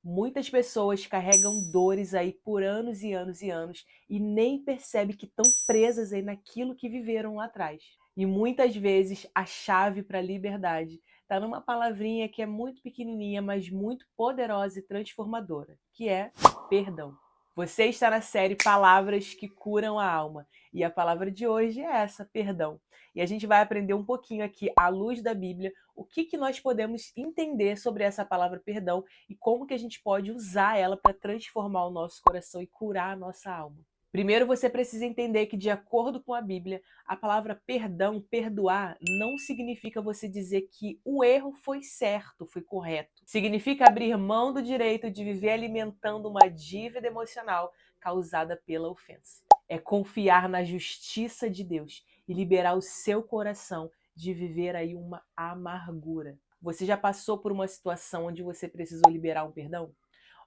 Muitas pessoas carregam dores aí por anos e anos e anos e nem percebem que estão presas aí naquilo que viveram lá atrás. E muitas vezes a chave para a liberdade está numa palavrinha que é muito pequenininha, mas muito poderosa e transformadora, que é perdão. Você está na série Palavras que Curam a Alma e a palavra de hoje é essa, perdão. E a gente vai aprender um pouquinho aqui, à luz da Bíblia, o que nós podemos entender sobre essa palavra perdão e como que a gente pode usar ela para transformar o nosso coração e curar a nossa alma. Primeiro, você precisa entender que, de acordo com a Bíblia, a palavra perdão, perdoar, não significa você dizer que o erro foi certo, foi correto. Significa abrir mão do direito de viver alimentando uma dívida emocional causada pela ofensa. É confiar na justiça de Deus e liberar o seu coração de viver aí uma amargura. Você já passou por uma situação onde você precisou liberar um perdão?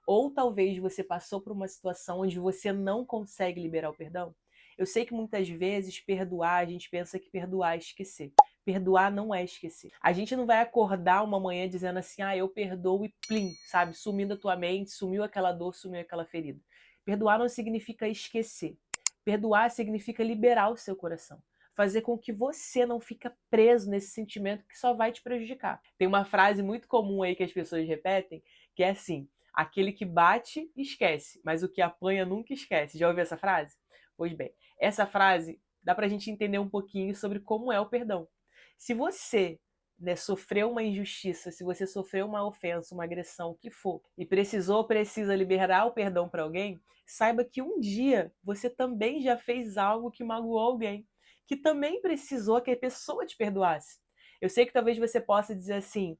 Ou talvez você passou por uma situação onde você não consegue liberar o perdão? Eu sei que muitas vezes perdoar, a gente pensa que perdoar é esquecer. Perdoar não é esquecer. A gente não vai acordar uma manhã dizendo assim, eu perdoo e plim, sabe? Sumiu da tua mente, sumiu aquela dor, sumiu aquela ferida. Perdoar não significa esquecer. Perdoar significa liberar o seu coração. Fazer com que você não fique preso nesse sentimento que só vai te prejudicar. Tem uma frase muito comum aí que as pessoas repetem, que é assim: aquele que bate, esquece, mas o que apanha nunca esquece. Já ouviu essa frase? Pois bem, essa frase dá pra gente entender um pouquinho sobre como é o perdão. Se você sofreu uma injustiça, se você sofreu uma ofensa, uma agressão, o que for, e precisa liberar o perdão para alguém, saiba que um dia você também já fez algo que magoou alguém, que também precisou que a pessoa te perdoasse. Eu sei que talvez você possa dizer assim: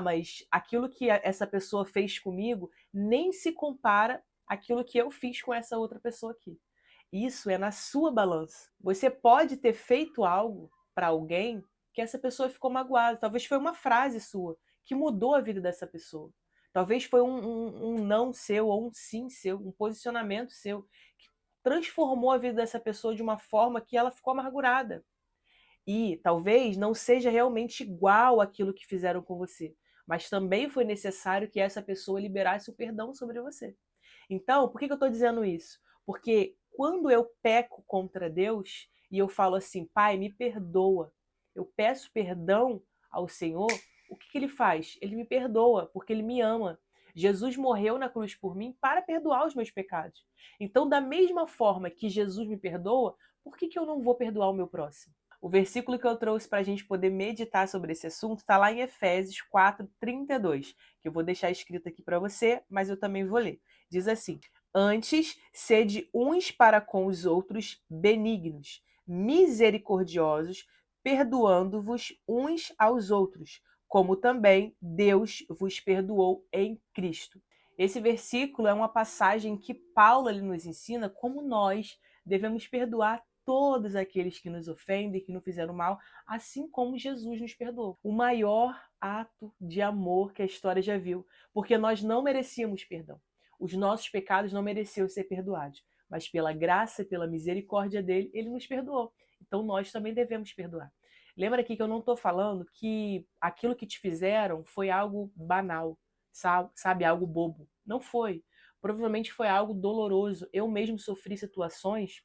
mas aquilo que essa pessoa fez comigo nem se compara àquilo que eu fiz com essa outra pessoa aqui. Isso é na sua balança. Você pode ter feito algo para alguém que essa pessoa ficou magoada. Talvez foi uma frase sua que mudou a vida dessa pessoa. Talvez foi um não seu ou um sim seu, um posicionamento seu que transformou a vida dessa pessoa de uma forma que ela ficou amargurada. E talvez não seja realmente igual àquilo que fizeram com você, mas também foi necessário que essa pessoa liberasse o perdão sobre você. Então, por que eu estou dizendo isso? Porque quando eu peco contra Deus e eu falo assim, Pai, me perdoa, eu peço perdão ao Senhor, o que ele faz? Ele me perdoa, porque ele me ama. Jesus morreu na cruz por mim para perdoar os meus pecados. Então, da mesma forma que Jesus me perdoa, por que eu não vou perdoar o meu próximo? O versículo que eu trouxe para a gente poder meditar sobre esse assunto está lá em Efésios 4:32, que eu vou deixar escrito aqui para você, mas eu também vou ler. Diz assim: antes, sede uns para com os outros benignos, misericordiosos, perdoando-vos uns aos outros, como também Deus vos perdoou em Cristo. Esse versículo é uma passagem que Paulo ele nos ensina como nós devemos perdoar todos aqueles que nos ofendem, que nos fizeram mal, assim como Jesus nos perdoou. O maior ato de amor que a história já viu, porque nós não merecíamos perdão. Os nossos pecados não mereciam ser perdoados, mas pela graça e pela misericórdia dele, ele nos perdoou. Então nós também devemos perdoar. Lembra aqui que eu não estou falando que aquilo que te fizeram foi algo banal, sabe, algo bobo. Não foi. Provavelmente foi algo doloroso. Eu mesmo sofri situações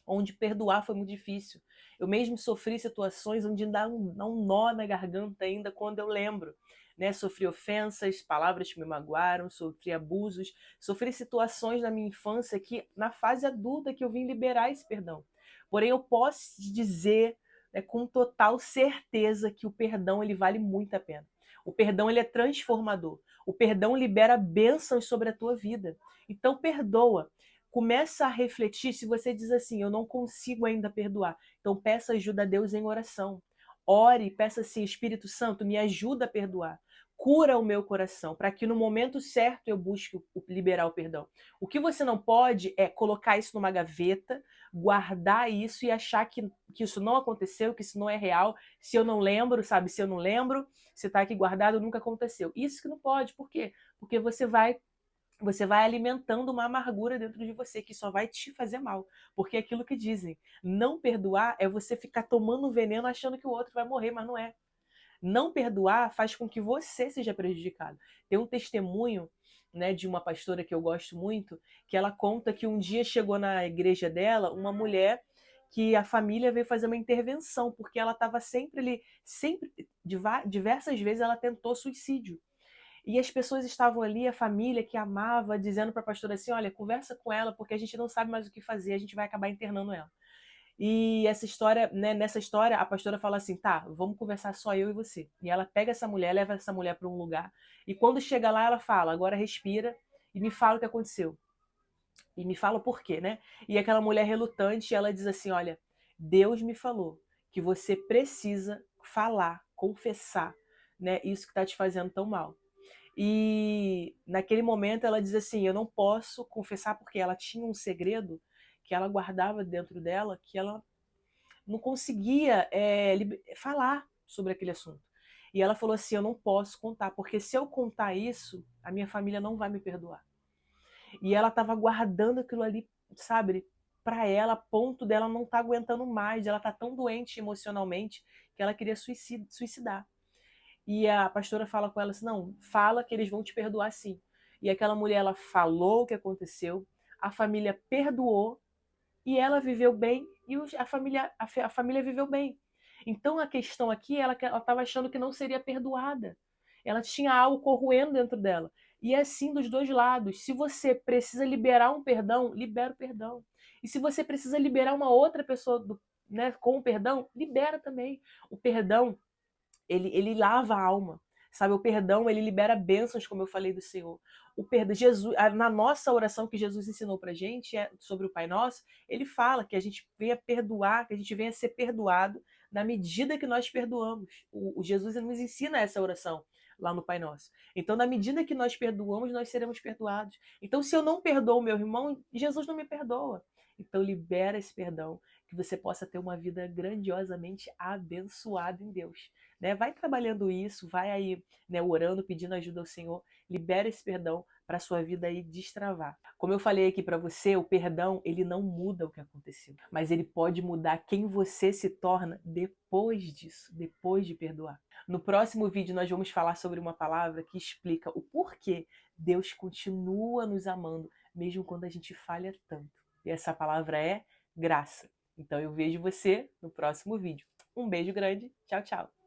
onde perdoar foi muito difícil. Eu mesmo sofri situações onde dá um nó na garganta ainda quando eu lembro. Sofri ofensas, palavras que me magoaram, sofri abusos, sofri situações na minha infância que, na fase adulta, que eu vim liberar esse perdão. Porém, eu posso dizer com total certeza que o perdão ele vale muito a pena. O perdão ele é transformador. O perdão libera bênçãos sobre a tua vida. Então, perdoa. Começa a refletir se você diz assim, eu não consigo ainda perdoar. Então peça ajuda a Deus em oração. Ore, peça assim, Espírito Santo, me ajuda a perdoar. Cura o meu coração, para que no momento certo eu busque liberar o perdão. O que você não pode é colocar isso numa gaveta, guardar isso e achar que isso não aconteceu, que isso não é real. Se eu não lembro, sabe? Se eu não lembro, se está aqui guardado, nunca aconteceu. Isso que não pode. Por quê? Porque você vai alimentando uma amargura dentro de você que só vai te fazer mal. Porque é aquilo que dizem, não perdoar é você ficar tomando veneno achando que o outro vai morrer, mas não é. Não perdoar faz com que você seja prejudicado. Tem um testemunho né, de uma pastora que eu gosto muito, que ela conta que um dia chegou na igreja dela uma mulher que a família veio fazer uma intervenção, porque ela estava sempre ali, sempre, diversas vezes ela tentou suicídio. E as pessoas estavam ali, a família que amava, dizendo para a pastora assim: olha, conversa com ela, porque a gente não sabe mais o que fazer, a gente vai acabar internando ela. E essa história, né, nessa história, a pastora fala assim: tá, vamos conversar só eu e você. E ela pega essa mulher, leva essa mulher para um lugar, e quando chega lá, ela fala: agora respira e me fala o que aconteceu. E me fala por quê, né? E aquela mulher relutante, ela diz assim: olha, Deus me falou que você precisa falar, confessar, né, isso que está te fazendo tão mal. E naquele momento ela diz assim: eu não posso confessar, porque ela tinha um segredo que ela guardava dentro dela, que ela não conseguia falar sobre aquele assunto. E ela falou assim: eu não posso contar, porque se eu contar isso, a minha família não vai me perdoar. E ela estava guardando aquilo ali, sabe, para ela, a ponto dela não estar aguentando mais, ela tá tão doente emocionalmente que ela queria suicidar. E a pastora fala com ela assim: não, fala que eles vão te perdoar sim. E aquela mulher, ela falou o que aconteceu, a família perdoou e ela viveu bem e a família viveu bem. Então a questão aqui, ela estava achando que não seria perdoada. Ela tinha algo corroendo dentro dela. E é assim dos dois lados. Se você precisa liberar um perdão, libera o perdão. E se você precisa liberar uma outra pessoa né, com o perdão, libera também. O perdão, ele lava a alma. Sabe, o perdão, ele libera bênçãos, como eu falei do Senhor. O perdão, Jesus, na nossa oração que Jesus ensinou pra gente, sobre o Pai Nosso, ele fala que a gente venha perdoar, que a gente venha ser perdoado na medida que nós perdoamos. O Jesus nos ensina essa oração lá no Pai Nosso. Então, na medida que nós perdoamos, nós seremos perdoados. Então, se eu não perdoo o meu irmão, Jesus não me perdoa. Então, libera esse perdão, que você possa ter uma vida grandiosamente abençoada em Deus. Né? Vai trabalhando isso, vai aí, né, orando, pedindo ajuda ao Senhor, libera esse perdão para a sua vida aí destravar. Como eu falei aqui para você, o perdão, ele não muda o que aconteceu, mas ele pode mudar quem você se torna depois disso, depois de perdoar. No próximo vídeo nós vamos falar sobre uma palavra que explica o porquê Deus continua nos amando, mesmo quando a gente falha tanto. E essa palavra é graça. Então eu vejo você no próximo vídeo. Um beijo grande, tchau, tchau!